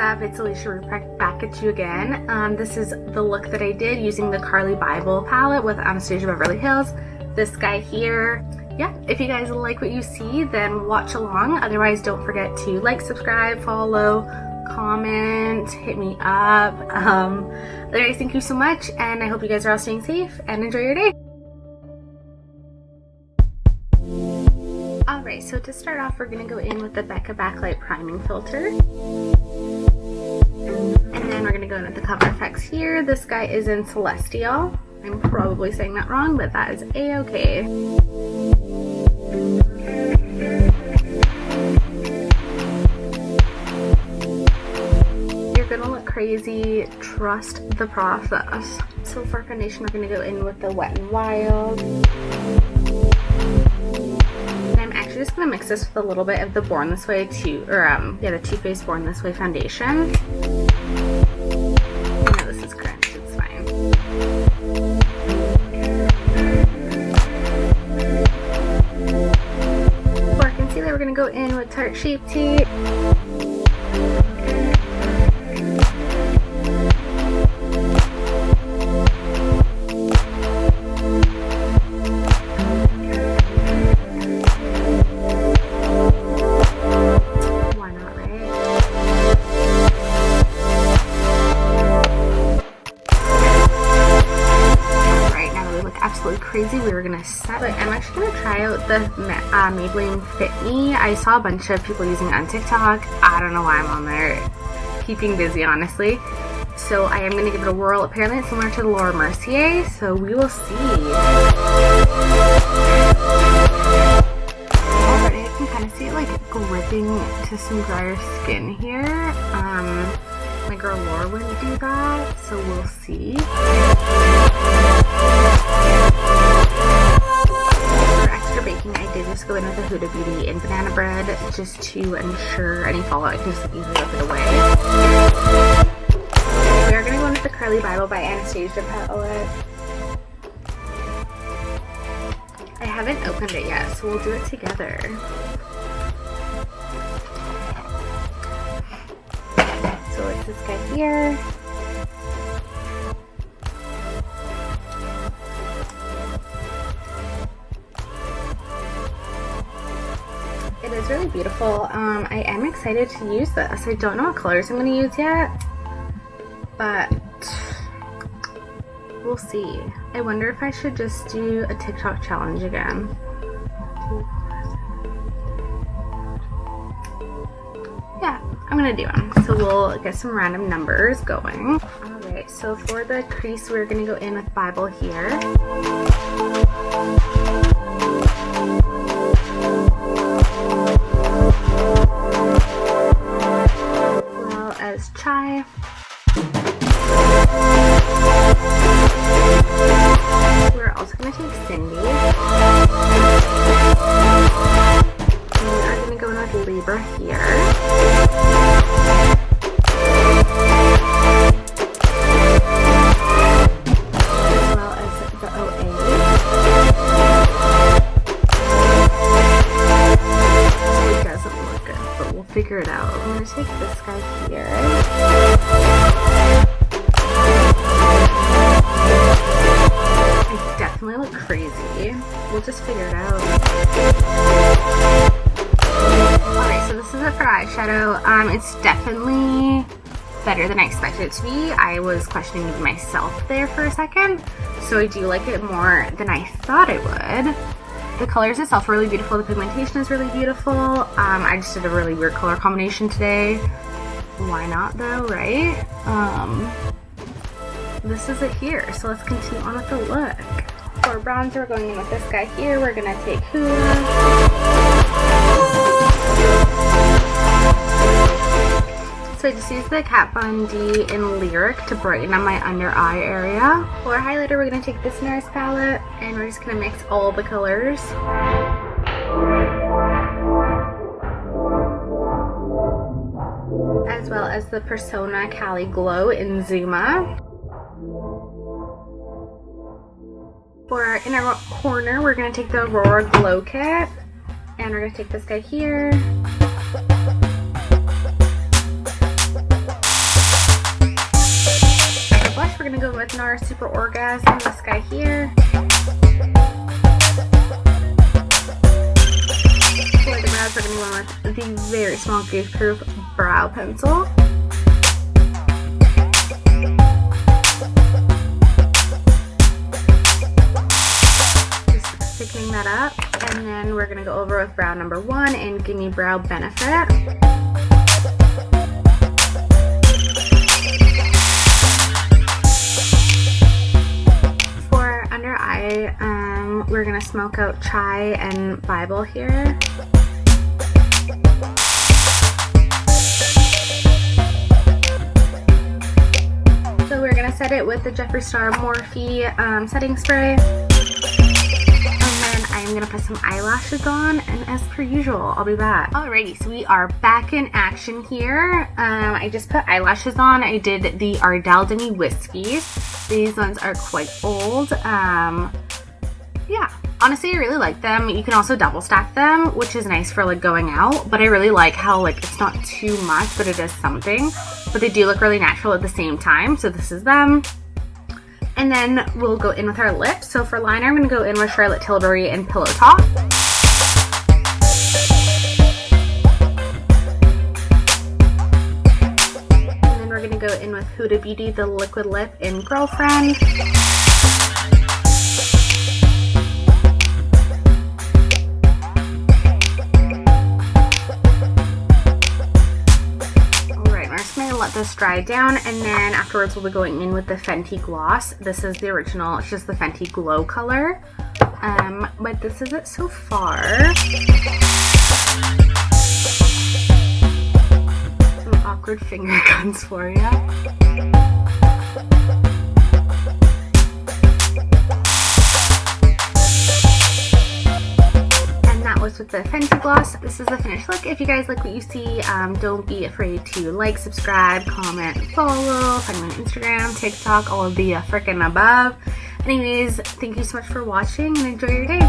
up? It's Alicia back at you again. This is the look that I did using the Carli Bybel palette with Anastasia Beverly Hills. This guy here. Yeah, if you guys like what you see, then watch along. Otherwise, don't forget to like, subscribe, follow, comment, hit me up. Otherwise, thank you so much, and I hope you guys are all staying safe and enjoy your day. Alright, so to start off, we're going to go in with the Becca Backlight Priming Filter. And then we're going to go in with the Cover FX here. This guy is in Celestial. I'm probably saying that wrong, but that is a-okay. You're going to look crazy. Trust the process. So for foundation, we're going to go in with the Wet n Wild. Just gonna mix this with a little bit of the Born This Way the Too Faced Born This Way foundation. I know this is crunched, it's fine. For concealer, we're gonna go in with Tarte Shape Tape. Crazy, we were gonna set, but I'm actually gonna try out the Maybelline Fit Me. I saw a bunch of people using it on TikTok. I don't know why I'm on there, keeping busy honestly. So I am gonna give it a whirl. Apparently it's similar to the Laura Mercier, so we will see. Already I can kind of see it like gripping to some drier skin here. My girl Laura wouldn't do that, so we'll see. I did just go in with the Huda Beauty in Banana Bread just to ensure any fallout. I can just easily rip it away. We are going to go in with the Carli Bybel by Anastasia Palette. I haven't opened it yet, so we'll do it together. So it's this guy here. It is really beautiful. I am excited to use this. I don't know what colors I'm going to use yet, but we'll see. I wonder if I should just do a TikTok challenge again. Yeah, I'm going to do them. So we'll get some random numbers going. Alright, so for the crease, we're going to go in with Bybel here. As Chai. We're also going to take Cindy. And we are going to go in with Libra here. As well as the OA. It doesn't look good, but we'll figure it out. I'm going to take this guy here. I definitely look crazy. We'll just figure it out. Alright, so this is it for eyeshadow. It's definitely better than I expected it to be. I was questioning myself there for a second. So I do like it more than I thought I would. The colors itself are really beautiful. The pigmentation is really beautiful. I just did a really weird color combination today. Why not though, right? This is it here. So let's continue on with the look. For bronzer, we're going in with this guy here. We're gonna take Hoola. So I just used the Kat Von D in Lyric to brighten up my under eye area. For highlighter, we're going to take this NARS palette and we're just going to mix all the colors. As well as the Persona Cali Glow in Zuma. For our inner corner, we're going to take the Aurora Glow Kit and we're going to take this guy here. gonna go with NARS Super Orgasm, this guy here. For the brows, we're gonna go with the very small Grease Proof brow pencil. Just thickening that up, and then we're gonna go over with brow number 1 and Gimme Brow Benefit. For under eye, we're gonna smoke out Chai and Bybel here. So we're gonna set it with the Jeffree Star Morphe setting spray. And then I'm gonna put some eyelashes on, and as per usual, I'll be back. Alrighty, so we are back in action here. I just put eyelashes on. I did the Ardell Demi Whiskies. These ones are quite old. Yeah, honestly, I really like them. You can also double stack them, which is nice for like going out, but I really like how like it's not too much, but it is something. But they do look really natural at the same time, so this is them. And then we'll go in with our lips. So for liner, I'm gonna go in with Charlotte Tilbury and Pillow Talk. And then we're gonna go in with Huda Beauty, the Liquid Lip in Girlfriend. Let this dry down, and then afterwards we'll be going in with the Fenty gloss. This is the original, it's just the Fenty Glow color, but this is it so far. Some awkward finger guns for you. With the Fenty gloss. This is the finished look. If you guys like what you see, don't be afraid to like, subscribe, comment, follow, find me on Instagram, TikTok, all of the frickin' above. Anyways, thank you so much for watching and enjoy your day.